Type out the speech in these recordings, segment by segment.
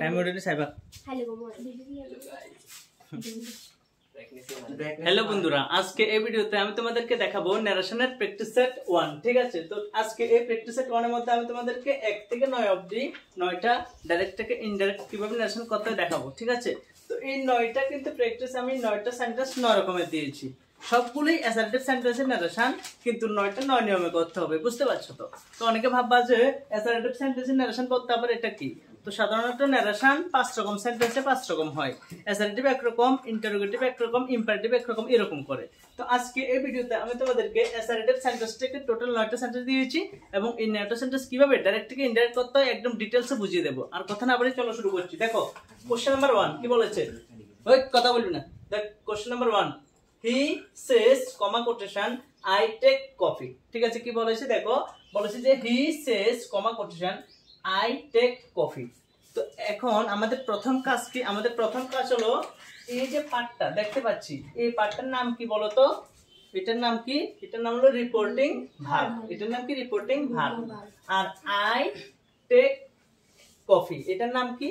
Time already Saiba. Hello বন্ধুরা, আজকে এই ভিডিওতে আমি তোমাদেরকে দেখাবো ন্যারেশনের প্র্যাকটিস সেট 1। ঠিক আছে, তো আজকে এই প্র্যাকটিস সেট 1 এর মধ্যে আমি তোমাদেরকে 1 থেকে 9 অবধি 9টা ডাইরেক্ট থেকে ইনডাইরেক্ট কিভাবে ন্যারেশন করতে হয় দেখাবো। ঠিক আছে, তো এই 9টা কিন্তু প্র্যাকটিস আমি 9টা সেন্টেন্স 9 রকমের দিয়েছি। সবগুলোই অ্যাসার্টিভ সেন্টেন্সের ন্যারেশন, কিন্তু 9টা 9 নিয়মে করতে হবে। বুঝতে পারছো তো? তো অনেকে ভাববা যে অ্যাসার্টিভ সেন্টেন্সের ন্যারেশন করতে আবার এটা কি? তো সাধারণত ন্যারেশন 5 রকম সেন্টেন্সে 5 রকম হয়। অ্যাসার্টিভ একরকম, ইন্টারোগেটিভ একরকম, ইম্পারেটিভ একরকম, এরকম করে। তো আজকে এই ভিডিওতে আমি তোমাদেরকে অ্যাসার্টিভ সেন্টেন্সটাকে টোটাল 9টা সেন্টেন্স দিয়েছি এবং এই 9টা সেন্টেন্স কিভাবে ডাইরেক্ট থেকে ইনডাইরেক্ট করতে হয় একদম ডিটেইলসে বুঝিয়ে দেব। আর কথা না বলে চলো শুরু করছি। দেখো কোশ্চেন নাম্বার 1 কি বলেছে? ওই কথা বলবি না। দেখ question number 1, he says comma quotation I take coffee. ঠিক আছে, কি বলেছে দেখো, বলেছে যে he says comma quotation I take coffee. তো এখন আমাদের প্রথম কাজ কি? আমাদের প্রথম কাজ হলো এই যে পার্টটা দেখতে পাচ্ছি, এই পার্টটার নাম কি বলতো? এটার নাম কি? এটার নাম হলো রিপোর্টিং ভার্ব। এটার নাম কি? Reporting verb. আর আই টেক কফি এটার নাম কি?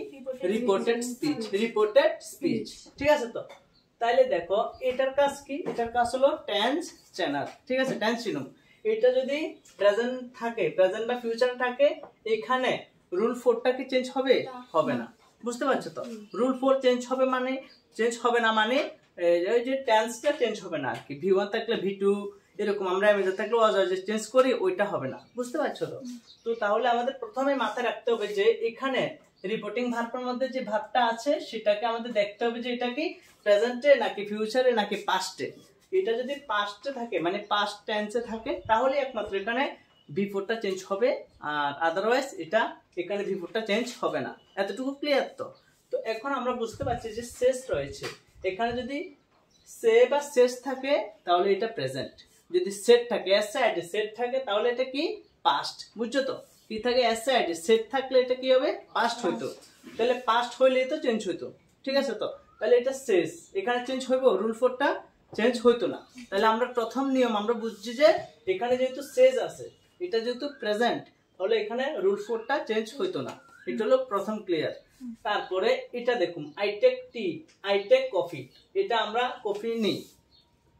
Reported speech. Reported speech. ঠিক আছে, তো তাইলে দেখো এটার কাজ কি? এটার কাজ হলো টেন্স চেনার। ঠিক আছে, টেন্স চিনুম। এটা যদি প্রেজেন্ট থাকে, প্রেজেন্ট বা ফিউচার থাকে, এখানে রুল 4টা কি চেঞ্জ হবে? হবে না। বুঝতে পারছো তো? রুল 4 চেঞ্জ হবে মানে, চেঞ্জ হবে না মানে এই যে টেন্সটা চেঞ্জ হবে না আর কি। V1 থাকলে V2 এরকম আমরা এমএজে থাকলে অজয় চেঞ্জ করি, ওইটা হবে না। বুঝতে পারছো তো? তো তাহলে আমাদের প্রথমে মাথায় রাখতে হবে যে এখানে রিপোর্টিং ভার্বের মধ্যে যে ভার্বটা আছে সেটাকে আমাদের দেখতে হবে যে এটা কি প্রেজেন্টে নাকি ফিউচারে নাকি পাস্টে। এটা যদি পাস্টে থাকে মানে পাস্ট টেন্সে থাকে তাহলে একমাত্র এখানে V4টা চেঞ্জ হবে, আর আদারওয়াইজ এটা এখানে V4টা চেঞ্জ হবে না। এতটুকু ক্লিয়ার তো? তো এখন আমরা বুঝতে পারছি যে শেষ রয়েছে। এখানে যদি সে বা শেষ থাকে তাহলে এটা প্রেজেন্ট, যদি সেট থাকে এস আইডি সেট থাকে তাহলে এটা কি? পাস্ট। বুঝছো তো? কি থাকে? এস আইডি সেট থাকলে এটা কি হবে? পাস্ট হইতো। তাহলে পাস্ট হইলেই তো চেঞ্জ হইতো। ঠিক আছে, তো তাহলে এটা শেষ, এখানে চেঞ্জ হইব? রুল 4টা চেঞ্জ হইতো না। তাহলে আমরা প্রথম নিয়ম আমরা বুঝছি যে এখানে যেহেতু শেষ আছে, এটা যেহেতু প্রেজেন্ট, তাহলে এখানে রুল 4টা চেঞ্জ হইতো না। এটা হলো প্রথম ক্লিয়ার। তারপরে এটা দেখুন, I take tea, I take coffee. এটা আমরা কফি নিই,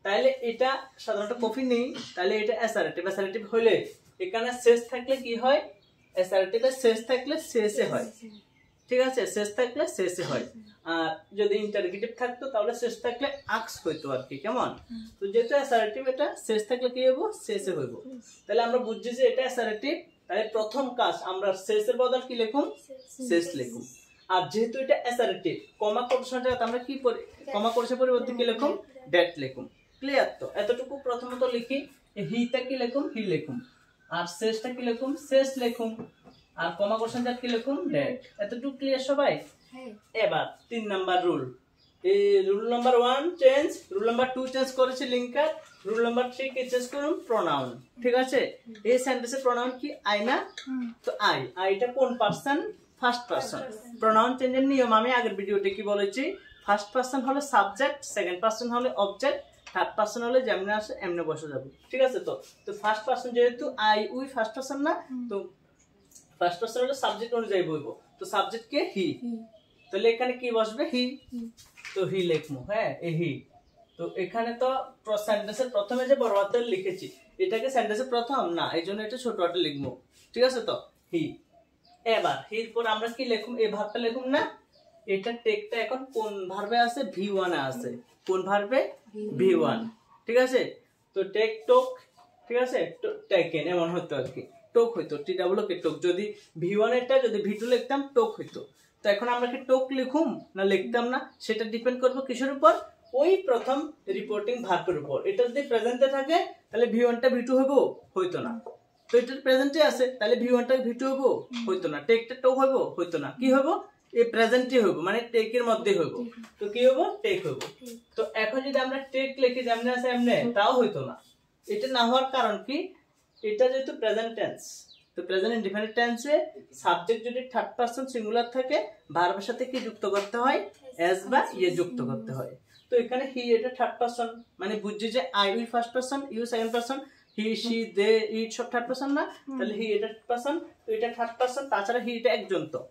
তাহলে এটা সাধারণত কফি নেই, তাহলে এটা অ্যাসার্টিভ। অ্যাসার্টিভ হইলে এখানে শেষ থাকলে কি হয়? অ্যাসার্টিভের শেষ থাকলে শেষে হয়। ঠিক আছে, শেষ থাকলে শেষে হয়। আর যদি ইন্টারোগেটিভ থাকতো তাহলে শেষ থাকলে আক্স হইতো আর কি। কেমন? তো যেটা অ্যাসার্টিভ এটা শেষ থাকলে কি হইব? শেষে হইব। তাহলে আমরা বুঝছি যে এটা অ্যাসার্টিভ, তাহলে প্রথম কাজ আমরা শেষের বদল কি লিখুম? শেষ লিখুম। আর যেহেতু এটা অ্যাসার্টিভ, কমা কোটেশনটা আমরা কি করি? কমা কোটেশনের পরিবর্তে কি লিখুম? ডেট লিখুম। ক্লিয়ার তো? এতটুকু প্রথমত লিখি। হিটা কি লিখুম? হি লিখুম। আর শেষটা কি লিখুম? শেষ লিখুম। আর কমা কোটেশনটা কি লিখুম? ডেট। এতটুকু ক্লিয়ার সবাই? এবার 3 নাম্বার রুল। এই rule number 1 change, rule number 2 change করেছে লিঙ্কার, রুল নাম্বার 3 কে চেঞ্জ করুন প্রোনাউন। ঠিক আছে, এই সেন্টেন্সের প্রোনাউন কি? আই না? তো আই, আইটা কোন পারসন? First person. প্রোনাউন চেঞ্জের নিয়ম আমি আগের ভিডিওতে কি বলেছি? ফার্স্ট পারসন হলে সাবজেক্ট, সেকেন্ড পারসন হলে অবজেক্ট, থার্ড পারসন হলে যেমন আসে এমনি বসে যাবে। ঠিক আছে, তো তো ফার্স্ট পারসন যেহেতু আই উই ফার্স্ট পারসন না, তো ফার্স্ট পারসন হলে সাবজেক্ট অনুযায়ী বলবো। তো সাবজেক্ট কে? হি। তাহলে এখানে কি বসবে? হি। তো হি লিখবো। হ্যাঁ, এই হি। তো এখানে তো সেন্টেন্সের প্রথমে যে বড় হাতের লিখেছি, এটাকে সেন্টেন্সের প্রথম না, এইজন্য এটা ছোট হাতে লিখবো। ঠিক আছে, তো হি। এবার হির পর আমরা কি লিখুম? এই ভার্বটা লিখুম না? এটা টেকটা এখন কোন ভার্বে আছে? V1 এ আছে। কোন ভার্বে? V1। ঠিক আছে, তো টেক টোক। ঠিক আছে, টেকেন এমন হতো আর কি। টোক হইতো, টি ডাবল কে টোক। যদি V1 এরটা যদি V2 লিখতাম টোক হইতো। তো এখন আমরা কি টোক লিখুম না লিখতাম না? সেটা ডিপেন্ড করবে কিসের উপর? ওই প্রথম রিপোর্টিং ভার্বের উপর। এটা যদি প্রেজেন্টে থাকে তাহলে V1টা V2 হইব? হইতো না। তো এটা প্রেজেন্টে আছে, তাহলে V1টা V2 হইব? হইতো না। টেকটা টোক হইব? হইতো না। কি হইব? এই প্রেজেন্টে হইব, মানে টেকের মধ্যে হইব। তো কি হইব? টেক হইব। তো এখন যদি আমরা টেক লিখি যেমনে আছে এমনে, তাও হইতো না। এটা না হওয়ার কারণ কি? এটা যেহেতু প্রেজেন্ট টেন্স, তো প্রেজেন্ট ইনডিফিনিট টেন্সে সাবজেক্ট যদি থার্ড পারসন সিঙ্গুলার থাকে, ভার্বের সাথে কি যুক্ত করতে হয়? এস বা ইয়ে যুক্ত করতে হয়। তো এখানে হি এটা থার্ড পারসন, মানে বুঝছি যে I we first person, you second person, he she they it সব থার্ড পারসন না? তাহলে হি এটা পারসন, তো এটা থার্ড পারসন। তাছাড়া হি এটা একজন তো।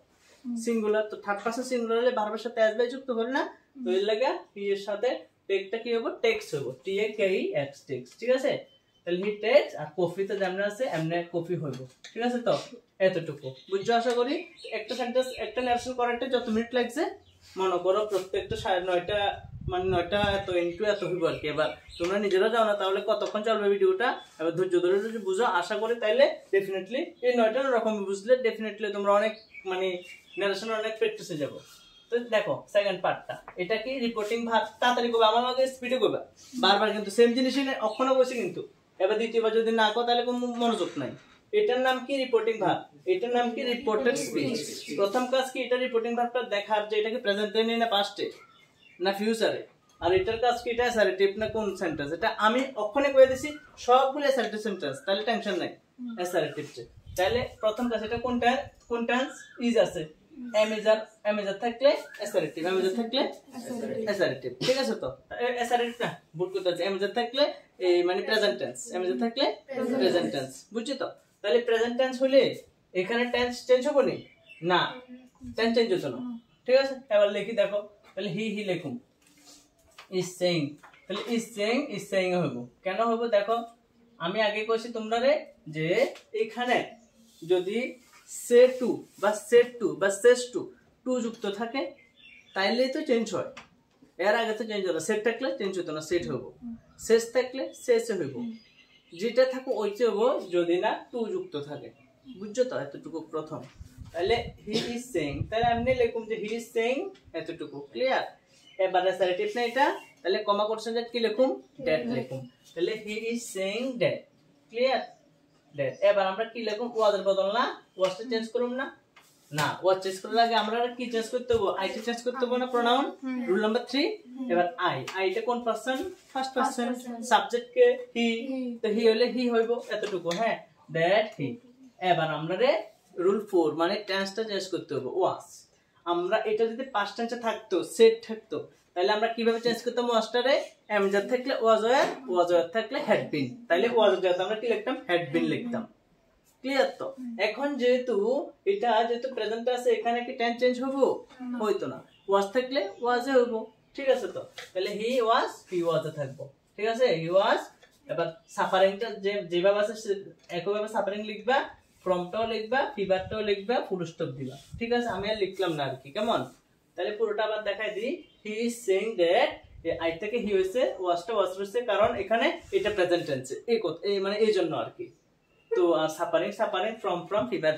সিঙ্গুলার, তো থার্ড পারসন সিঙ্গুলার হলে ভার্বের সাথে এস বাই যুক্ত করে না, তো এর লাগা হি এর সাথে টেকটা কি হবে, টেক্স হবে, টি এ কে ই এক্স টেক্স। ঠিক আছে, তাহলে হি টেক্স, আর কফিতে যেমন আছে এমনি কফি হইব। ঠিক আছে, তো এতটুকু বুঝছো আশা করি। একটা সেন্টেন্স একটা ন্যারেশন করাতে যত মিনিট লাগছে মনে করো প্রত্যেকটা 9:30 মানে 9টা এত ইনটু এত হইব আর কি। এবার তোমরা নিজেরা যাও না তাহলে কতক্ষণ চলবে ভিডিওটা, এবার ধৈর্য ধরে যদি বুঝো আশা করি তাইলে ডেফিনেটলি এই 9টার রকম বুঝলে ডেফিনেটলি তোমরা অনেক মানে ন্যারেশন অনেক প্র্যাকটিসে যাবো। তো দেখো সেকেন্ড পার্টটা, এটা কি রিপোর্টিং ভার্ব, তাড়াতাড়ি করবে, আমার আগে স্পিডে করবে, বারবার কিন্তু সেম জিনিসই অক্ষণে বসে কিন্তু। এবার দ্বিতীয়বার যদি না কো তাহলে কোনো মনোযোগ নাই। এটার নাম কি রিপোর্টিং ভার্ব, এটার নাম কি রিপোর্টেড স্পিচ। প্রথম কাজ কি এটা রিপোর্টিং ভার্বটা দেখার যে এটা কি প্রেজেন্ট টেন্সে না পাস্টে না ফিউচারে, আর এটার কাজ কি এটা অ্যাসার্টিভ না কোন সেন্টেন্স, এটা আমি অক্ষণে কয়ে দিছি সবগুলো অ্যাসার্টিভ সেন্টেন্স, তাহলে টেনশন নাই অ্যাসার্টিভ। তাহলে প্রথম কাজ এটা কোনটা, কোন টেন্স ইজ আছে, এমএজার থাকলে অ্যাসার্টিভ, এমএজার থাকলে অ্যাসার্টিভ। ঠিক আছে, তো অ্যাসার্টিভ না ভুল করতে আছে, এমএজার থাকলে এই মানে প্রেজেন্ট টেন্স, এমএজার থাকলে প্রেজেন্ট টেন্স, বুঝছো তো। তাহলে প্রেজেন্ট টেন্স হলে এখানে টেন্স চেঞ্জ হবে না, টেন্স চেঞ্জ হতো না। ঠিক আছে, এবার লিখি দেখো, তাহলে হি লিখুম, ইজ সেইং, তাহলে ইজ সেইং হইব, কেন হইব দেখো আমি আগে কইছি তোমরা রে যে এখানে যদি সে টু বা সেট টু বা সেস টু যুক্ত থাকে তাইলেই তো চেঞ্জ হয়, এর আগে তো চেঞ্জ হলো, সেট থাকলে চেঞ্জ হতো না, সেট হইব, শেষ থাকলে শেষে হইব, যেটা থাকো ওইটা হইব যদি না টু যুক্ত থাকে, বুঝছো তো। এতটুকু প্রথম, তাহলে হি ইজ সেইং, তাহলে এমনি লিখুম যে হি ইজ সেইং এতটুকু, ক্লিয়ার। এবার অ্যাসার্টিভ না এটা, তাহলে কমা করছেন যে কি লিখুম, দ্যাট লিখুম, তাহলে he is saying that, clear that. এবার আমরা কি লিখুম, ওয়াজের বদল না ওয়াজটা চেঞ্জ করুম না, না ওয়াজ চেঞ্জ করার আগে আমরা কি চেঞ্জ করতে হবে, আইটা চেঞ্জ করতে হবে না, প্রোনাউন রুল নাম্বার 3। এবার আইটা কোন পারসন, ফার্স্ট পারসন, সাবজেক্ট কে হি, তো হি হলে হি হইব এতটুকু, হ্যাঁ দ্যাট হি। এবার আমরা রে রুল 4 মানে টেন্সটা চেঞ্জ করতে হবে, ওয়াজ। আমরা এটা যদি পাস্ট টেন্সে থাকতো, সেট থাকতো, তাহলে আমরা কিভাবে চেঞ্জ করতাম, ওয়াজটারে এমজার থাকলে ওয়াজ ওয়ার থাকলে হ্যাড বিন, তাহলে ওয়াজ জায়গাতে আমরা কি লিখতাম, হ্যাড বিন লিখতাম, ক্লিয়ার তো। এখন যেহেতু এটা যেহেতু প্রেজেন্ট আছে এখানে কি টেন্স চেঞ্জ হবো, হইতো না, ওয়াজ থাকলে ওয়াজে হইবো। ঠিক আছে, তো তাহলে হি ওয়াজে থাকবো, ঠিক আছে, হি ওয়াজ। এবার সাফারিংটা যেভাবে আছে একইভাবে সাফারিং লিখবা, ফ্রমটাও লিখবা, ফিভারটাও লিখবা, ফুল স্টপ দিবা। ঠিক আছে, আমি আর লিখলাম না আর কি, কেমন। তাহলে পুরোটা আবার দেখাই দিই, he is saying that, I থেকে হি হইছে, ওয়াজটা ওয়াজ হইছে, কারণ এখানে এটা প্রেজেন্ট টেন্সে, এই মানে এই জন্য আর কি। তো আর সাফারিং ফ্রম ফিভার,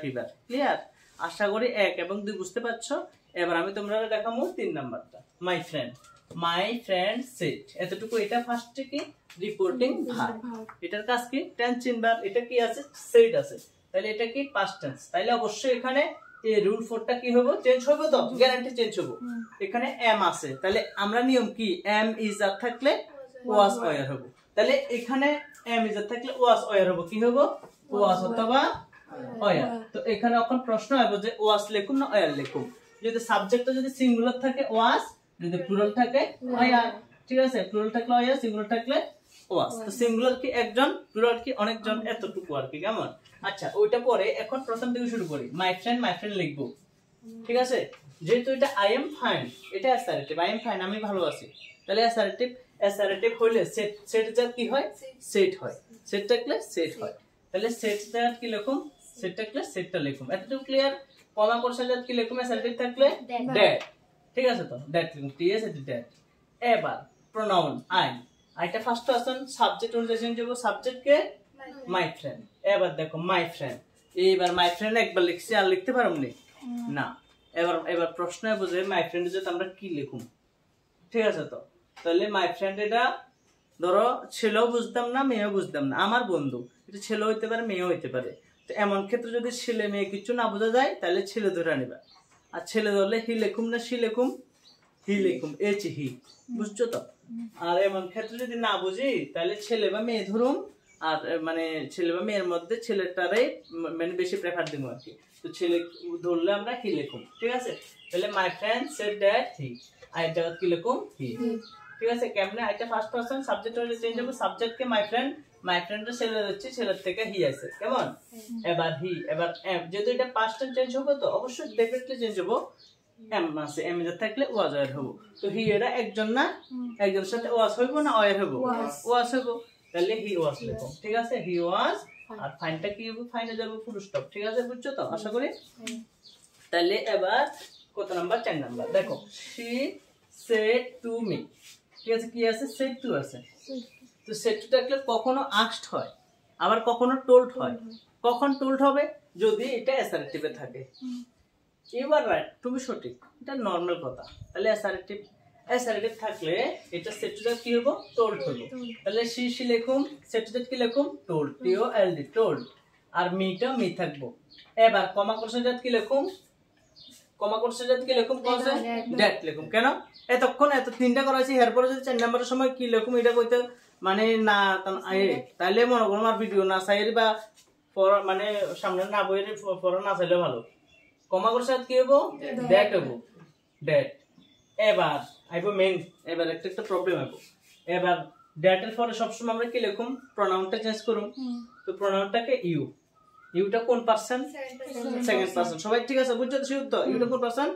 ক্লিয়ার। আশা করি 1 এবং 2 বুঝতে পারছো। এবার আমি তোমরা দেখাবো 3 নাম্বারটা, মাই ফ্রেন্ড সেড, এতটুকু। এটা ফার্স্ট কি রিপোর্টিং ভার্ব, এটার কাজ কি টেন্স চিনবার, এটা কি আছে সেড আছে, তাহলে এটা কি পাস্ট টেন্স, তাহলে অবশ্যই এখানে এই রুল 4টা কি হবে, চেঞ্জ হবে তো, গ্যারান্টি চেঞ্জ হবে। এখানে এম আছে, তাহলে আমরা নিয়ম কি এম ইজ আর থাকলে ওয়াজ ওয়ার হবে, তাহলে এখানে এম ইজ আর থাকলে ওয়াজ ওয়ার হবে, কি হবে ওয়াজ অথবা ওয়ার। তো এখানে এখন প্রশ্ন হবে যে ওয়াজ লিখুম না ওয়ার লিখুম, যদি সাবজেক্টটা যদি সিঙ্গুলার থাকে ওয়াজ, যদি প্লুরাল থাকে ওয়ার। ঠিক আছে, প্লুরাল থাকলে ওয়ার, সিঙ্গুলার থাকলে ওয়াজ। তো সিঙ্গুলার কি একজন, প্লুরাল কি অনেকজন, এতটুকু আর কি, কেমন। আচ্ছা ওইটা পরে, এখন প্রথম থেকে শুরু করি। মাই ফ্রেন্ড লিখবো, ঠিক আছে, যেহেতু এটা আই এম ফাইন, এটা অ্যাসার্টিভ, আই এম ফাইন আমি ভালো আছি, তাহলে অ্যাসার্টিভ হইলে সেট জাত কি হয়, সেট হয়, সেট থাকলে সেট হয়, তাহলে সেট জাত কি লিখুম, সেট থাকলে সেটটা লিখুম, এতটুকু ক্লিয়ার। কমা করছে জাত কি লিখুম, অ্যাসার্টিভ থাকলে দ্যাট, ঠিক আছে, তো দ্যাট লিখুম, টিএস দ্যাট। এবার প্রোনাউন আইটা ফার্স্ট পারসন, সাবজেক্ট অনুযায়ী চেঞ্জ হবে, সাবজেক্ট কে মাই ফ্রেন্ড। এবার দেখো মাই ফ্রেন্ড, এইবার মাই ফ্রেন্ড একবার লিখছি আর লিখতে পারবনি না। এবার প্রশ্ন বুঝে মাই ফ্রেন্ড যে আমরা কি লিখুম, ঠিক আছে, তো তাহলে মাই ফ্রেন্ড এটা ধরো ছেলেও বুঝতাম না মেয়েও বুঝতাম না, আমার বন্ধু, এটা ছেলে হইতে পারে মেয়েও হইতে পারে। তো এমন ক্ষেত্রে যদি ছেলে মেয়ে কিছু না বোঝা যায় তাহলে ছেলে ধরে নিবা, আর ছেলে ধরলে হি লিখুম না সি লিখুম, হি লিখুম, এইচ হি, বুঝছো তো। আর এমন ক্ষেত্রে যদি না বুঝি তাহলে ছেলে বা মেয়ে ধরুম, আর মানে ছেলে বা মেয়ের মধ্যে ছেলেটারে মানে বেশি প্রেফার দিব আর কি। তো ছেলে ধরলে আমরা হি লিখুম, ঠিক আছে। তাহলে my friend shed that he, I জায়গা কি লিখুম হি, ঠিক আছে। কেমনে, এটা ফার্স্ট পারসন, সাবজেক্ট হলে চেঞ্জ হবে, সাবজেক্ট কে মাই ফ্রেন্ড, মাই ফ্রেন্ডের ছেলে হচ্ছে ছেলের থেকে হি আছে কেমন এবার হি এবার এম যেহেতু এটা পাস্ট টেন্স চেঞ্জ হবে তো অবশ্যই ডেফিনেটলি চেঞ্জ হবে এম আছে এম এর থাকলে ওয়াজ এর হবে তো হি এরা একজন না একজনের সাথে ওয়াজ হইব না অয়ের হবে ওয়াজ হইব তাহলে হি ওয়াজ লিখো ঠিক আছে হি ওয়াজ আর ফাইনটা কি হবে ফাইনে যাব ফুল স্টপ ঠিক আছে বুঝছো তো আশা করি তাহলে এবার কত নাম্বার 4 নাম্বার দেখো she said to me ঠিক আছে কি আছে said to আছে তো said to থাকলে কখনো asked হয় আবার কখনো told হয় কখন told হবে যদি এটা অ্যাসার্টিভ এ থাকে you are right তুমি সঠিক এটা নরমাল কথা তাহলে অ্যাসার্টিভ থাকলে এটা said to কি হবে told হবে তাহলে she লিখুম said to কি লিখুম told t o l d told আর me টা me থাকবো এবার কমা কোশ্চেন কি লিখুম কমা কোশ্চেন কি লিখুম কোশ্চেন দ্যাট লিখুম কেন এতক্ষণ এত তিনটা করাইছি এরপরে যদি 4 নম্বরের সময় কি লিখুম এটা কইতে মানে না তাইলে মনে করুন আর ভিডিও না চাইলে বা মানে সামনে না বইয়ের পড়া না চাইলে ভালো কমা কোশ্চেন কি হবো দ্যাট হবো দ্যাট এবার আইবো মেইন এবার একটা প্রবলেম হবো এবার দ্যাট এর পরে সব সময় আমরা কি লিখুম প্রনাউনটা চেঞ্জ করুম তো প্রনাউনটাকে ইউ ইউটা কোন পারসন সেকেন্ড পারসন সবাই ঠিক আছে বুঝছো তো ইউটা কোন পারসন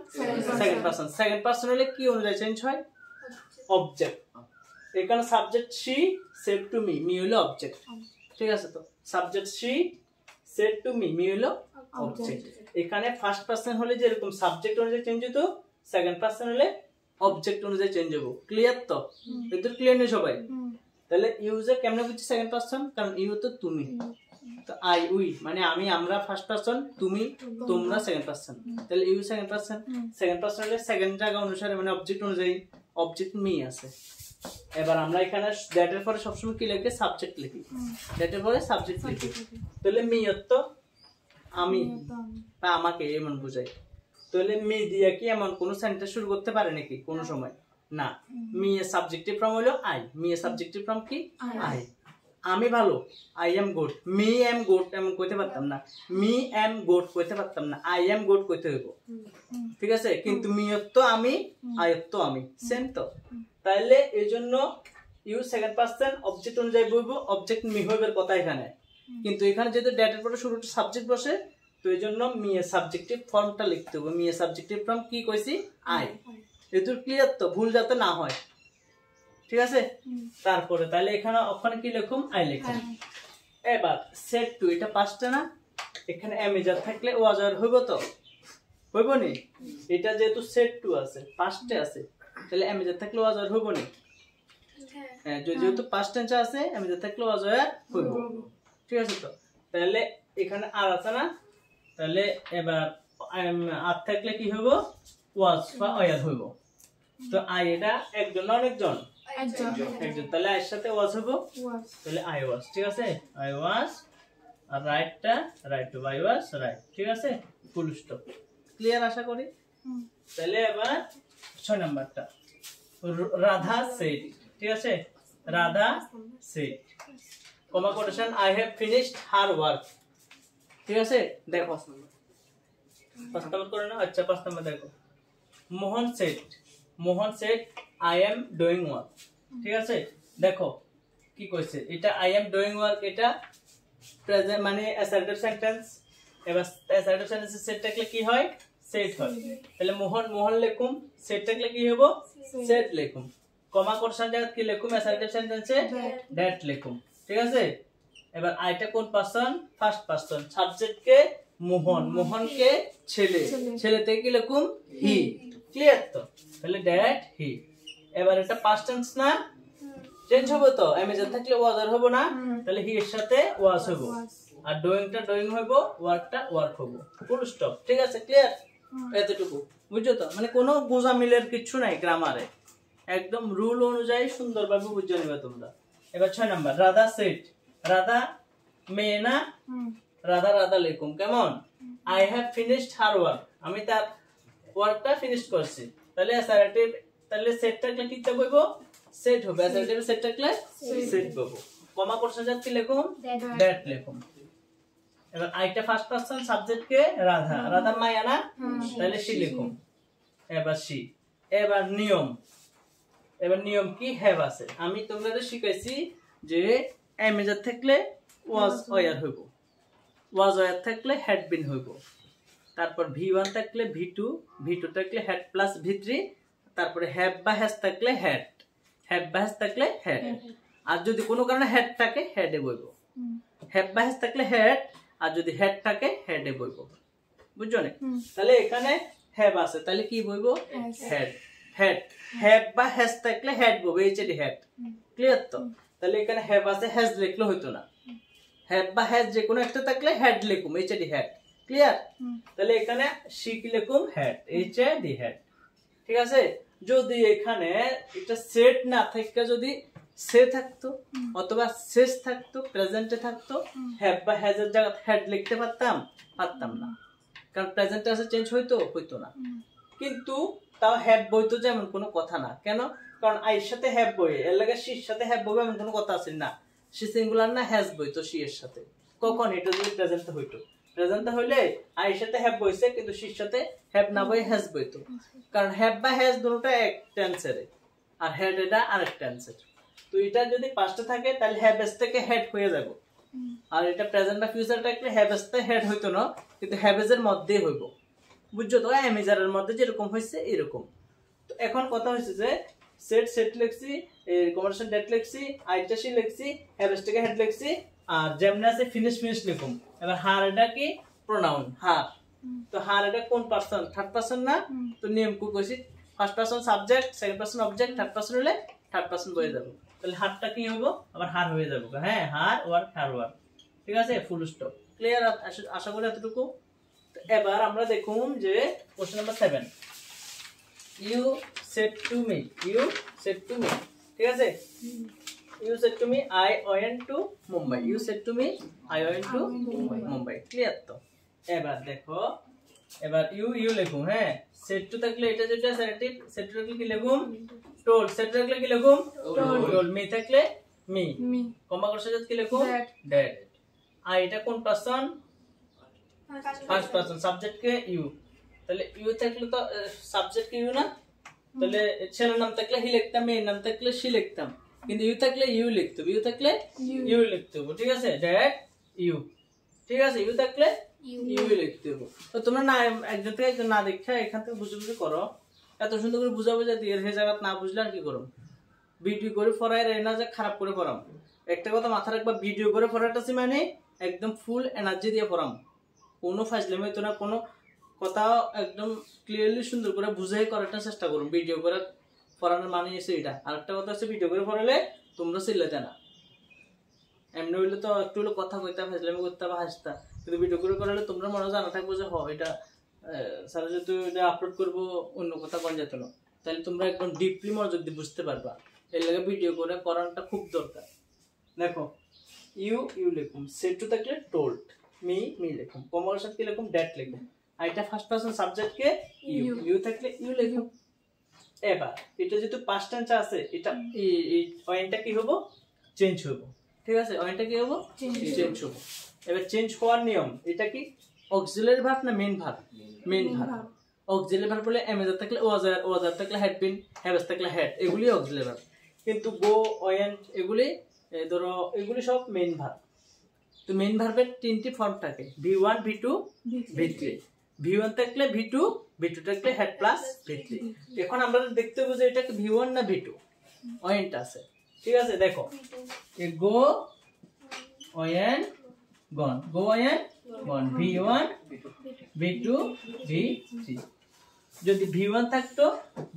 সেকেন্ড পারসন হলে কি অনুযায়ী চেঞ্জ হয় অবজেক্ট এখানে subject she said to me me হলো অবজেক্ট ঠিক আছে তো subject she said to me me হলো অবজেক্ট এখানে ফার্স্ট পারসন হলে যে এরকম সাবজেক্ট অনুযায়ী চেঞ্জ হতো সেকেন্ড পারসন হলে অবজেক্ট অনুযায়ী চেঞ্জ হবে ক্লিয়ার তো একটু ক্লিয়ার নেই সবাই তাহলে ইউজার কেমনে বুঝছি সেকেন্ড পারসন কারণ ইউ তো তুমি তো আই উই মানে আমি আমরা ফার্স্ট পারসন তুমি তোমরা সেকেন্ড পারসন তাহলে ইউ সেকেন্ড পারসন হলে সেকেন্ড জায়গা অনুসারে মানে অবজেক্ট অনুযায়ী অবজেক্ট মি আছে এবার আমরা এখানে দ্যাট এর পরে সবসময় কি লিখি সাবজেক্ট লিখি দ্যাট এর পরে সাবজেক্ট লিখি তাহলে মি তো আমি বা আমাকে এমন বোঝায় তাহলে মি দিয়ে কি এমন কোন সেন্টেন্স শুরু করতে পারে নাকি কোন সময় না মি এর সাবজেক্টিভ ফর্ম হলো আই মি এর সাবজেক্টিভ ফর্ম কি আই আমি ভালো I am good me am good এমন কইতে পারতাম না মি এম গুড কইতে পারতাম না আই এম গুড কইতে হইব ঠিক আছে কিন্তু মি তো আমি আই তো আমি সেম তো তাইলে এইজন্য ইউ সেকেন্ড পারসন অবজেক্ট অনুযায়ী বলব অবজেক্ট মি হইবার কথা এখানে কিন্তু এখানে যেহেতু ড্যাটের পরে শুরুটা সাবজেক্ট বসে তো এইজন্য মি এর সাবজেক্টিভ ফর্মটা লিখতে হবে মি এর সাবজেক্টিভ ফর্ম কি কইছি আই এত ক্লিয়ার তো ভুল যাতে না হয় ঠিক আছে তারপরে তাহলে এখানে ওখানে কি লিখুম আই লিখুম এবার সেট টু এটা পাঁচটা না এখানে এমেজার থাকলে ওয়াজার হইব তো হইব নি এটা যেহেতু সেট টু আছে পাঁচটা আছে তাহলে এমেজার থাকলে ওয়াজার হইব নি হ্যাঁ যেহেতু পাস্ট টেন্স আছে এমেজার থাকলে ওয়াজার হইব ঠিক আছে তো তাহলে এখানে আর আছে না তাহলে এবার আর থাকলে কি হইব ওয়াজ বা ওয়াজ হইব তো আই এটা একজন অনেকজন একজন তাহলে এর সাথে ওয়াজ হবো তাহলে আই ওয়াজ ঠিক আছে আই ওয়াজ আর রাইটটা right two I was right ঠিক আছে ফুল স্টপ ক্লিয়ার আশা করি তাহলে এবার 6 নাম্বারটা রাধা সেড ঠিক আছে Radha shed comma quotation I have finished her work ঠিক আছে দেখো 5 নাম্বার করে না আচ্ছা 5 নাম্বার দেখো মোহন shed I am doing work ঠিক আছে দেখো কি কইছে এটা I am doing work এটা প্রেজেন্ট মানে অ্যাসার্টিভ সেন্টেন্স এবার অ্যাসার্টিভ সেন্টেন্সে সেট থাকলে কি হয় সেট হয় তাহলে মোহন লিখুম সেট থাকলে কি হবে সেট লিখুম কমা কোশ্চেন জায়গা কি লিখুম অ্যাসার্টিভ সেন্টেন্সে দ্যাট লিখুম ঠিক আছে এবার আইটা কোন পারসন ফার্স্ট পারসন সাবজেক্ট কে মোহনকে ছেলেতে কি লিখুম হি ক্লিয়ার তো তাহলে দ্যাট হি এবার এটা পাস্ট টেন্স না চেঞ্জ হবে তো এমএজে থাকলে ওয়াজার হবে না তাহলে হি এর সাথে ওয়াজ হবে আর ডুইংটা ডুইং হবে ওয়ার্কটা ওয়ার্ক হবে ফুল স্টপ ঠিক আছে ক্লিয়ার এতটুকু বুঝছো তো মানে কোনো গোজা মিলের কিছু নাই গ্রামারে একদম রুল অনুযায়ী সুন্দরভাবে বুঝে নেবে তোমরা এবার 6 নাম্বার রাধা সেট রাধা মেয়ে না রাধা লিখুম কেমন I have finished her work আমি তার ওয়ার্কটা ফিনিশ করছি তাহলে অ্যাসার্টিভ তাহলে সেটটা কি বলবো সেট হবে অ্যাসার্টিভ সেটটা সেট বলবো কমা কোশ্চেন কি লিখুম দ্যাট লিখুম এবার আইটা ফার্স্ট পারসন সাবজেক্ট কে রাধা মায়া না তাহলে সি লিখুম এবার সি এবার নিয়ম কি হ্যাভ আছে আমি তোমাদের শিখাইছি যে এমেজার থাকলে ওয়াজ ওয়ার হইব, ওয়াজ ওয়ার থাকলে হ্যাড বিন হইব। তারপর V1 থাকলে V2, V2 থাকলে হ্যাড প্লাস V3, তারপরে হ্যাভ বা হ্যাজ থাকলে হ্যাড, হ্যাভ বা হ্যাজ থাকলে হ্যাড। আর যদি কোনো কারণে হ্যাড থাকে হ্যাডে বইব, হ্যাভ বা হ্যাজ থাকলে হ্যাড, আর যদি হ্যাড থাকে হ্যাডে বইব। বুঝছো না? তাহলে এখানে হ্যাভ আছে, তাহলে কি বইব? হ্যাড। হ্যাড, হ্যাভ বা হ্যাজ থাকলে হ্যাড বইব, এইচডি হ্যাড। ক্লিয়ার তো? তাহলে এখানে হ্যাভ আছে, হ্যাজ লিখলে হইতো না। হ্যাভ বা হ্যাজ যে কোনো একটা থাকলে হ্যাড লিখুম, এইচডি হ্যাড। ক্লিয়ার? তাহলে এখানে সি কি লিখুম? Had, HD had. ঠিক আছে? যদি এখানে এটা সেট না থাকে, যদি সে থাকতো অথবা শেষ থাকতো, প্রেজেন্টে থাকতো, হ্যাভ বা হ্যাজ এর জায়গায় হ্যাড লিখতে পারতাম? পারতাম না, কারণ প্রেজেন্টে আছে চেঞ্জ হইতো না। কিন্তু তাও হ্যাভ বইতো যে এমন কোনো কথা না। কেন? কারণ আইয়ের সাথে হ্যাভ বই, এর লাগে সির সাথে হ্যাভ বই এমন কোনো কথা আছে না। সি সিঙ্গুলার না, হ্যাজ বইতো সি এর সাথে। কখন? এটা যদি প্রেজেন্টে হইতো। প্রেজেন্টে হইলে আইয়ের সাথে হ্যাভ বইছে, কিন্তু সির সাথে হ্যাভ না বই হ্যাজ বইতো। কারণ হ্যাভ বা হ্যাজ দুটোটা এক টেন্সের, আর হ্যাড এটা আরেক টেন্সের। তো এটা যদি পাস্টে থাকে তাহলে হ্যাভ এস থেকে হেড হয়ে যাবে, আর এটা প্রেজেন্ট বা ফিউচার থাকলে হ্যাভ এস থেকে হেড হইতো না, কিন্তু হ্যাভ এস এর মধ্যেই হইব। বুঝছো তো? এমেজারের মধ্যে যেরকম হয়েছে এরকম। তো এখন কথা হয়েছে যে সেট লিখছি, কমার্শিয়াল ডেট লিখছি, আইটা সি লিখছি, হ্যাভ এস থেকে হেড লিখছি, আর যেমন আছে ফিনিশ লিখুম। এবার হার এটা কি? প্রোনাউন হার। তো হার এটা কোন পারসন? থার্ড পারসন না? তো নিয়ম কি কইছি? First person subject, second person object, third person হলে থার্ড পারসন বয়ে যাবে। তাহলে হারটা কি হবে? আবার হার হয়ে যাবে। হ্যাঁ, হার ওয়ার, হার ওয়ার। ঠিক আছে? Full stop. ক্লিয়ার? আশা করি এতটুকু। এবার আমরা দেখুন যে question number 7, you said to me, you said to me. ঠিক আছে? You said to me I went to Mumbai, you said to me I went to Mumbai. Clear তো? এবার দেখো, এবার ইউ লিখুন। হ্যাঁ, সেড টু থাকলে এটা যেটা অ্যাসার্টিভ, সেড টু থাকলে কি লিখুম? টোল্ড। সেড টু থাকলে কি লিখুম? টোল্ড। মি থাকলে মি, কমা করছে যাতে কি লিখুম? ড্যাড। আর এটা কোন পারসন? ফার্স্ট পারসন, সাবজেক্ট কে ইউ। তাহলে ইউ থাকলে তো সাবজেক্ট কে ইউ না, তাহলে ছেলের নাম থাকলে হি লিখতাম, মেয়ের নাম থাকলে সি লিখতাম, কিন্তু ইউ থাকলে ইউ লিখতে হবে, ইউ থাকলে ইউ লিখতে হবে। ঠিক আছে? That you. ঠিক আছে? ইউ থাকলে ইউ লিখতে হবে। তো তোমরা না একজন থেকে একজন না দেখা এখান থেকে বুঝে করো। এত সুন্দর করে বুঝাবো যে এর জায়গা না বুঝলে আর কি করো? ভিডিও করে পড়াই না, যে খারাপ করে পড়াম। একটা কথা মাথা রাখবা, ভিডিও করে পড়াটাছি মানে একদম ফুল এনার্জি দিয়ে পড়াম, কোনো ফাজলামি হইতো না, কোনো কথা একদম ক্লিয়ারলি সুন্দর করে বুঝাই করার চেষ্টা করুন। ভিডিও করে পড়ানোর মানে এসে এটা। আর একটা কথা হচ্ছে, ভিডিও করে পড়ালে তোমরা চিল্লাতে না। এমনি হইলে তো একটু হলে কথা কইতা, ফাজলামি করতে বা হাসতা, কিন্তু ভিডিও করে পড়ালে তোমরা মনে জানা থাকবো যে এটা স্যার যদি এটা আপলোড করবো অন্য কথা কোন যেত না, তাহলে তোমরা একদম ডিপলি মনোযোগ দিয়ে বুঝতে পারবা। এর লাগে ভিডিও করে করানোটা খুব দরকার। দেখো, ইউ লিখুম, সেড টু থাকলে টোল্ড, মি লিখুম, কমার সাথে কি লিখুম? ড্যাড লিখুম। আর এটা ফার্স্ট পারসন সাবজেক্ট কে ইউ থাকলে ইউ লিখুম। এবার এটা যেহেতু পাস্ট টেন্স আছে, এটা এই পয়েন্টটা কি হবো? চেঞ্জ হবো। ঠিক আছে? পয়েন্টটা কি হবো? চেঞ্জ হবো। এবার চেঞ্জ হওয়ার নিয়ম, এটা কি অক্সিলারি ভার্ব না main verb? Main verb. Auxiliary verb বলে এমেজার থাকলে ওয়াজার থাকলে হ্যাড বিন, হ্যাভ থাকলে হ্যাড, এগুলি অক্সিলারি ভার্ব। কিন্তু গো, ওয়েন্ট এগুলি ধরো এগুলি সব মেইন ভার্ব। তো মেইন ভার্বের তিনটি ফর্ম থাকে, V1, V2, V3। V1 থাকলে V2, V2 থাকলে হেড প্লাস V3। এখন আমরা দেখতে হবে যে এটা কি V1 না V2, ওয়েন্ট আছে। ঠিক আছে? দেখো, গো ওয়েন্ট গন, গো ওয়েন্ট গন, V1, V2, V3। যদি V1 থাকতো,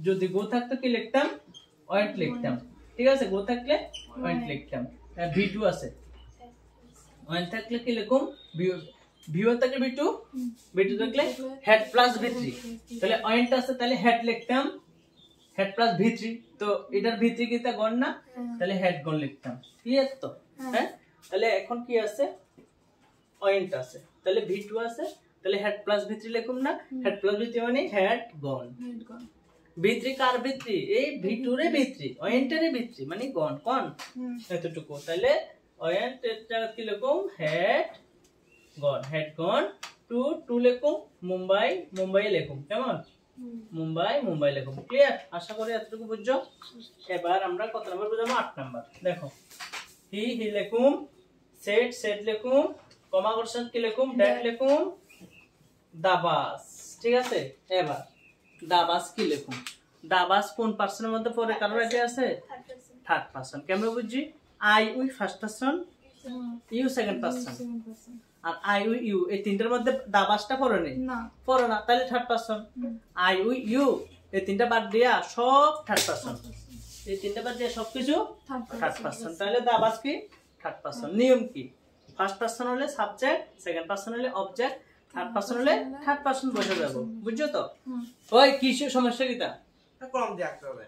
যদি গো থাকতো কি লিখতাম? ওয়েন্ট লিখতাম। ঠিক আছে? গো থাকলে ওয়েন্ট লিখতাম। V2 আছে, ওয়েন্ট থাকলে কি লিখুম? V1 থাকলে V2, V2 থাকলে হেড প্লাস V3। তাহলে ওয়েন্ট আছে, তাহলে হেড লিখতাম, হেড প্লাস V3। তো এটার V3 কি তা গণ না, তাহলে হেড গণ লিখতাম। ক্লিয়ার তো? হ্যাঁ, তাহলে এখন কি আছে? ওয়েন্ট আছে, তাহলে V2 আছে, তাহলে হেড প্লাস V3 লিখুম না? হেড প্লাস V3 মানে হেড গণ। V3 কার V3? এই V2 রে V3, ওয়েন্টের V3 মানে গণ, কোন এতটুকু। তাহলে ওয়েন্ট এর জায়গা কি লিখুম? হেড গণ, হেড গণ। টু লিখুম, মুম্বাই লিখুম। কেমন? মুম্বাই লিখুম। ক্লিয়ার? আশা করি এতটুকু বুঝছো। এবার আমরা কত নাম্বার বুঝাবো? 8 নাম্বার। দেখো, হি লিখুম, সেট লিখুম, কমা কোশ্চেন কি লিখুম, ড্যাট লিখুম, দাবাস। ঠিক আছে, এবার দাবাস কি লিখুম, দাবাস কোন পার্সনের মধ্যে পড়ে, কারোর আইডিয়া আছে? Third person. কেমন বুঝছি? I we first person, you second person, আর আই উই ইউ এই তিনটার মধ্যে দাবাসটা পড়ে নেই, পড়ে না, তাহলে third person. I we you এই তিনটা বাদ দিয়া সব থার্ড পার্সন, এই তিনটা বাদ দিয়া সবকিছু থার্ড পার্সন, তাহলে দাবাস কি? Third person. নিয়ম কি? ফার্স্ট পার্সন হলে সাবজেক্ট, সেকেন্ড পার্সন হলে অবজেক্ট, থার্ড পার্সন হলে থার্ড পার্সন বসে যাবো। বুঝছো তো? ওই কি সমস্যা কিটা? কলম দিয়ে আঁকতে হবে।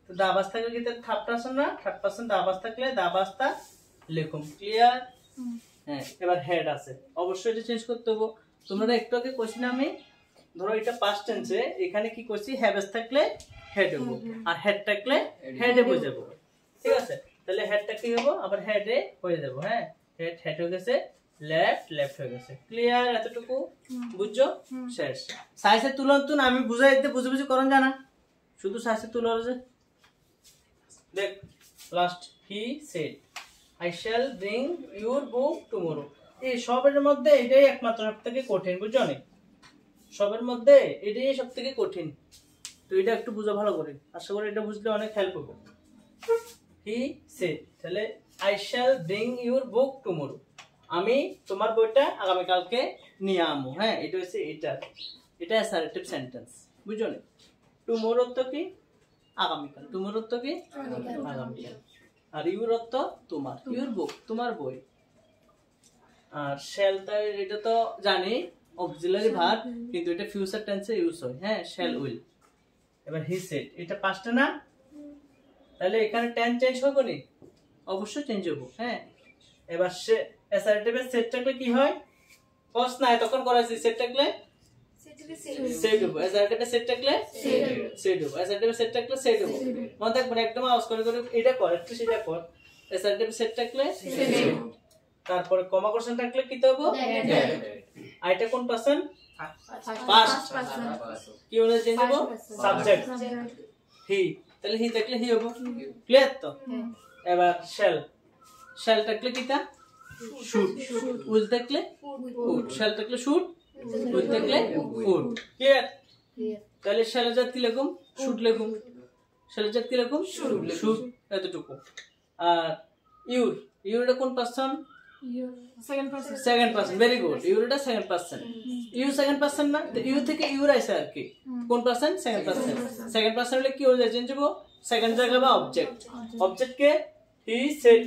তো দাবাস থাকলে কি থার্ড পার্সন না? থার্ড পার্সন দাবাস থাকলে দাবাসটা লিখুন। ক্লিয়ার? হ্যাঁ, এবার হেড আছে, অবশ্যই এটা চেঞ্জ করতে হবে। তোমরা একটু আগে কইছি না আমি, ধরো এটা পাস্ট টেন্সে, এখানে কি করছি, হ্যাভেস থাকলে হেড হবো, আর হেড থাকলে হেডে বুঝাবো। ঠিক আছে, তাহলে হেডটা কি হবো, আবার হেডে হয়ে যাবো। হ্যাঁ, হেড হয়ে গেছে, লেফট হয়ে গেছে। ক্লিয়ার? এতটুকু বুঝছো? শেষ। সাইজে তুলন আমি বুঝাই দিতে বুঝি করন জানা, শুধু সাইজে তুলন যে দেখ। Last, he said I shall bring your book tomorrow. এই সবের মধ্যে এটাই একমাত্র সবথেকে কঠিন, বুঝছো? অনেক সবের মধ্যে এটাই সবথেকে কঠিন। তো এটা একটু বুঝা ভালো করে, আশা করি এটা বুঝলে অনেক হেল্প হবে। হি সেড, তাহলে I shall bring your book tomorrow, আমি তোমার বইটা আগামী কালকে নিয়ে আমু। হ্যাঁ, এটা হচ্ছে এটা অ্যাসার্টিভ সেন্টেন্স, বুঝছো? না টুমোরো তো কি আগামীকাল, টুমোরো তো কি আগামীকাল, আর ইউর অর্থ তোমার, ইউর বুক তোমার বই। আর শ্যাল এটা তো জানি অক্সিলারি ভার্ব, কিন্তু এটা ফিউচার টেন্সে ইউজ হয়। হ্যাঁ, শ্যাল উইল। এবার হি সেড, এটা পাস্টে না, তাহলে এখানে টেন্স চেঞ্জ হবে নি? অবশ্যই চেঞ্জ হবে। হ্যাঁ, এবার সে অ্যাসার্টিভের সেট থাকলে কি হয়, কস নাই তখন করাইছি, সেট থাকলে সেট হবে, অ্যাসার্টিভের সেট থাকলে সেট হবে, অ্যাসার্টিভের সেট থাকলে সেট হবে। মনে থাকবে একদম আওয়াজ করে এটা কর, একটু সেটা কর। অ্যাসার্টিভের সেট থাকলে তারপরে কমা কোশ্চেন থাকলে কি হবে, আইটা কোন পার্সন? পাস্ট। কি হলো চেঞ্জ হবে, সাবজেক্ট হি, তাহলে হি থাকলে হি হবে। ক্লিয়ার তো? এবার শ্যাল থাকলে কিটা শুড, উইল থাকলে উড, শ্যাল থাকলে শুড, উইল থাকলে উড। ক্লিয়ার? তাহলে শ্যালের জাত কি লিখুম, শুড লিখুম, শ্যালের জাত কি লিখুম, শুড, এতটুকু। আর ইউরটা কোন person? Second person. Very good, ইউরটা second person. You second person না, তো ইউ থেকে ইউর আইছে আর কি, কোন person? Second person. Second person হলে কি হয়ে যায়, চেঞ্জ হবো, সেকেন্ড জায়গা বা অবজেক্ট। অবজেক্ট কে? হি সেড,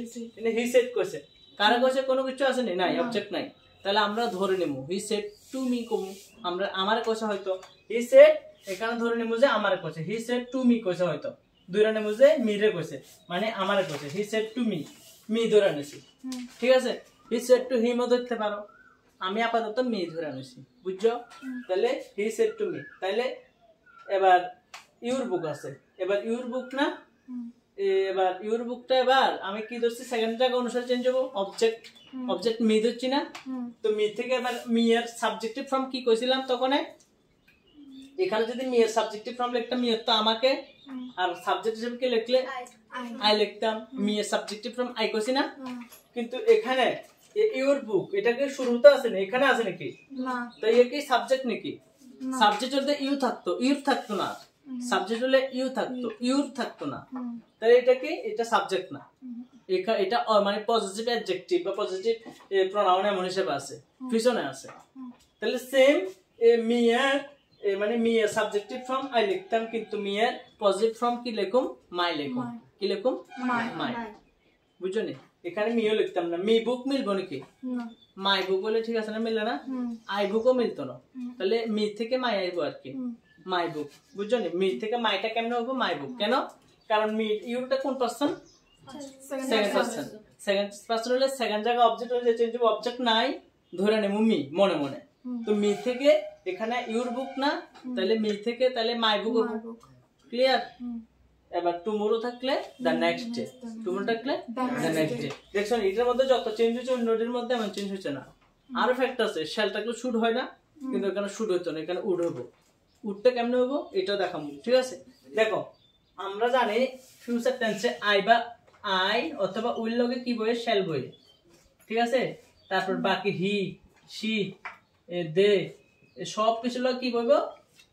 হি সেড কইছে, কারা কইছে? কোনো কিছু আছে নাই, অবজেক্ট নাই, তাহলে আমরা ধরে নেব হি সেড টু মি কমু, আমরা আমারে কইছে হয়তো, হি সেড এখানে ধরে নেব যে আমারে কইছে, হি সেড টু মি কইছে হয়তো, দুইরা নেব যে মিরে কইছে, মানে আমারে কইছে, হি সেড টু মি ধরে নেছি। ঠিক আছে, হি সেড টু হিম ধরতে পারো, আমি আপাতত মি ধরে নেছি, বুঝছো? তাহলে হি সেড টু মি, তাহলে এবার ইউর বুক আছে, এবার ইউর বুক না, এবার ইউর বুকটা এবার আমি কি ধরছি, সেকেন্ড জায়গা অনুসারে চেঞ্জ হবো, অবজেক্ট মি ধরছি না, তো মি থেকে এবার মি এর সাবজেক্টিভ ফর্ম কি কইছিলাম তখন, এখানে যদি মি এর সাবজেক্টিভ ফর্ম লিখতাম, মি এর তো আমাকে, আর সাবজেক্ট হিসেবে কি লিখলে আই লিখতাম, মি এর সাবজেক্টিভ ফর্ম আই কইছি না, কিন্তু এখানে ইউর বুক এটাকে শুরুতে আছে না, এখানে আছে নাকি না, তো এর কি সাবজেক্ট নাকি? সাবজেক্ট হলে ইউ থাকতো, ইউর থাকতো না, সাবজেক্ট হলে ইউ থাকতো, ইউর থাকতো না, তাহলে এটা কি? এটা সাবজেক্ট না, এটা মানে পজিটিভ অ্যাডজেক্টিভ বা পজিটিভ প্রোনাউন এমন হিসেবে আছে, পিছনে আছে। তাহলে সেম মি এর মানে মি এর সাবজেক্টিভ ফর্ম আই লিখতাম, কিন্তু মি এর পজিটিভ ফর্ম কি লিখুম, মাই লিখুম, কি লিখুম, মাই। বুঝছো নি? এখানে মিও লিখতাম না, মি বুক মিলবো নাকি? মাই বুক বলে ঠিক আছে না, মিললে না, আই বুকও মিলতো না, তাহলে মি থেকে মাই আইবো আর কি, মাই বুক। বুঝছো নি? মি থেকে মাইটা কেমনে হবো, মাই বুক। কেন? কারণ মি ইউটা কোন person? Second person. Second person হলে সেকেন্ড জায়গা অবজেক্ট হলে চেঞ্জ হবে, অবজেক্ট নাই, ধরে নেব মি মনে মনে, তো মি থেকে এখানে ইউর বুক না, তাহলে মি থেকে তাহলে মাই বুক হবে। ক্লিয়ার? এবার টুমোরো থাকলে দ্য নেক্সট ডে, টুমোরো থাকলে দ্য নেক্সট ডে। দেখছো এটার মধ্যে যত চেঞ্জ হচ্ছে অন্যদের মধ্যে এমন চেঞ্জ হচ্ছে না। আরো ফ্যাক্ট আছে, শ্যাল থাকলে শুড হয় না, কিন্তু এখানে শুড হতো না, এখানে উড হবো। উডটা কেমনে হবো এটা দেখাবো, ঠিক আছে? দেখো আমরা জানি ফিউচার টেন্সে আই বা আই অথবা উইল লগে কি বই শ্যাল বই, ঠিক আছে। তারপর বাকি হি, শি, দে সব কিছু লগে কি বইব?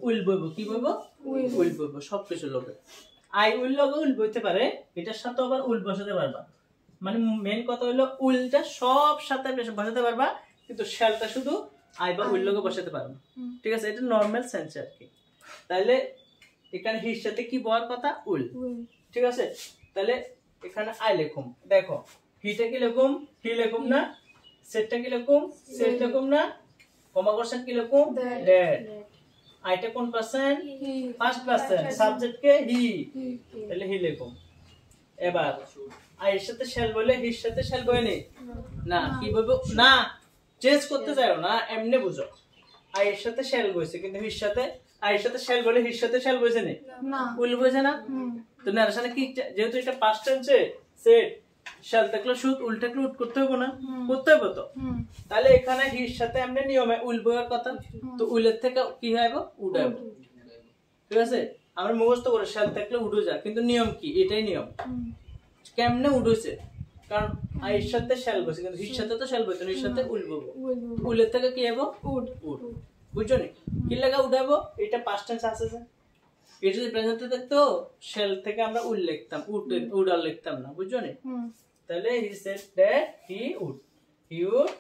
উইল বইব। কি বইব? উইল বইব সব কিছু লগে। আই উইল লগে উইল বইতে পারে, এটার সাথে আবার উইল বসাতে পারবা। মানে মেইন কথা হলো উইলটা সব সাথে বসাতে পারবা, কিন্তু শ্যালটা শুধু আই বা উইল লগে বসাতে পারবা, ঠিক আছে। এটা নরমাল সেন্স আর কি। তাহলে এখানে হির সাথে কি বলার কথা? উইল, ঠিক আছে। তাহলে এখানে আই লিখুম, দেখো হিটা কি লিখুম? হি লিখুম না? সেটটা কি লিখুম? সেট লিখুম না? কমা কোশ্চেন কি লিখুম? দ্যাট। আইটা কোন পার্সন? ফার্স্ট পার্সন, সাবজেক্ট কে হি, তাহলে হি লিখুম। এবার আইয়ের সাথে শ্যাল বলে হির সাথে শ্যাল বলে না, কি বলবো না, চেঞ্জ করতে যাও না, এমনি বুঝো। আইয়ের সাথে শ্যাল বইছে, কিন্তু হির সাথে আইয়ের সাথে শ্যাল বলে হির সাথে শ্যাল বইছে না, উইল বইছে না। তো নারেশনে কি, যেহেতু এটা পাস্ট টেন্সে সেট, শ্যাল থাকলে শুধু উইল থাকলে উড করতে হবে না? করতে হবে তো। তাহলে এখানে হির সাথে এমনি নিয়মে উইল বইয়ার কথা, তো উইলের থেকে কি হইব? উড হইব, ঠিক আছে। আমরা মুখস্থ করে শ্যাল থাকলে উড হয়ে যায়, কিন্তু নিয়ম কি? এটাই নিয়ম। কেমনে উড হইছে? কারণ আইয়ের সাথে শ্যাল বইছে, কিন্তু হির সাথে তো শ্যাল বইতো না, হির সাথে উইল বইব। উইলের থেকে কি হইব? উড। উড বুঝছো নি? কি লাগা উঠাবো? এটা পাস্ট টেন্স আছে যে, এটা যদি প্রেজেন্টে থাকতো শ্যাল থেকে আমরা উইল লিখতাম, উড আর লিখতাম না, বুঝছো নি? তাহলে he said that he would, he would,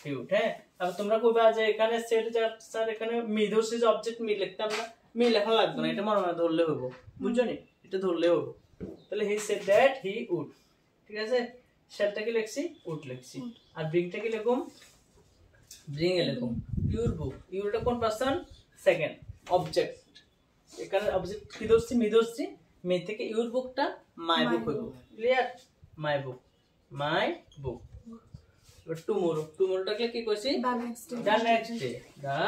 he would. হ্যাঁ, আর তোমরা কইবা যে এখানে সেড স্যার এখানে মি ধরছে যে অবজেক্ট মি লিখতাম না, মি লেখা লাগবে না, এটা মনে মনে ধরলে হইব, বুঝছো নি? এটা ধরলে হইব। তাহলে he said that he would, ঠিক আছে। শ্যালটা কি লিখছি? উড লিখছি। আর ব্রিংটা কি লিখুম? Bring a লিখুম। ইউর বুক, ইউরটা কোন পার্সন? Second object. এখানে অবজেক্ট কি ধরছি? মি ধরছি, মি থেকে ইউর বুকটা মাই বুক হইব। ক্লিয়ার? মাই বুক, মাই বুক। এবার টুমরো, টুমরোটাকে কি কইছি? The next day, the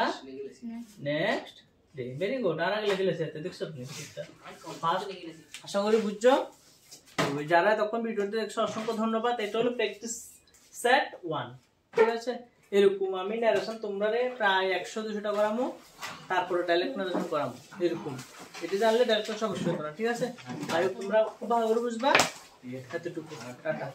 next day. Very good, আর আগে লিখে লেছে, দেখছো তুমি ঠিকটা? আশা করি বুঝছো। যারা তখন ভিডিওটা দেখছো অসংখ্য ধন্যবাদ। এটা হলো প্র্যাকটিস সেট 1, ঠিক আছে। এরকম আমি ন্যারেশন তোমরা প্রায় 100-200টা করামো, তারপরে ডাইরেক্ট ন্যারেশন করামো, এরকম। এটা জানলে ডাইরেক্ট সমস্যা হতো না, ঠিক আছে। আর তোমরা খুব ভালো করে বুঝবা। এতটুকু, টাটা।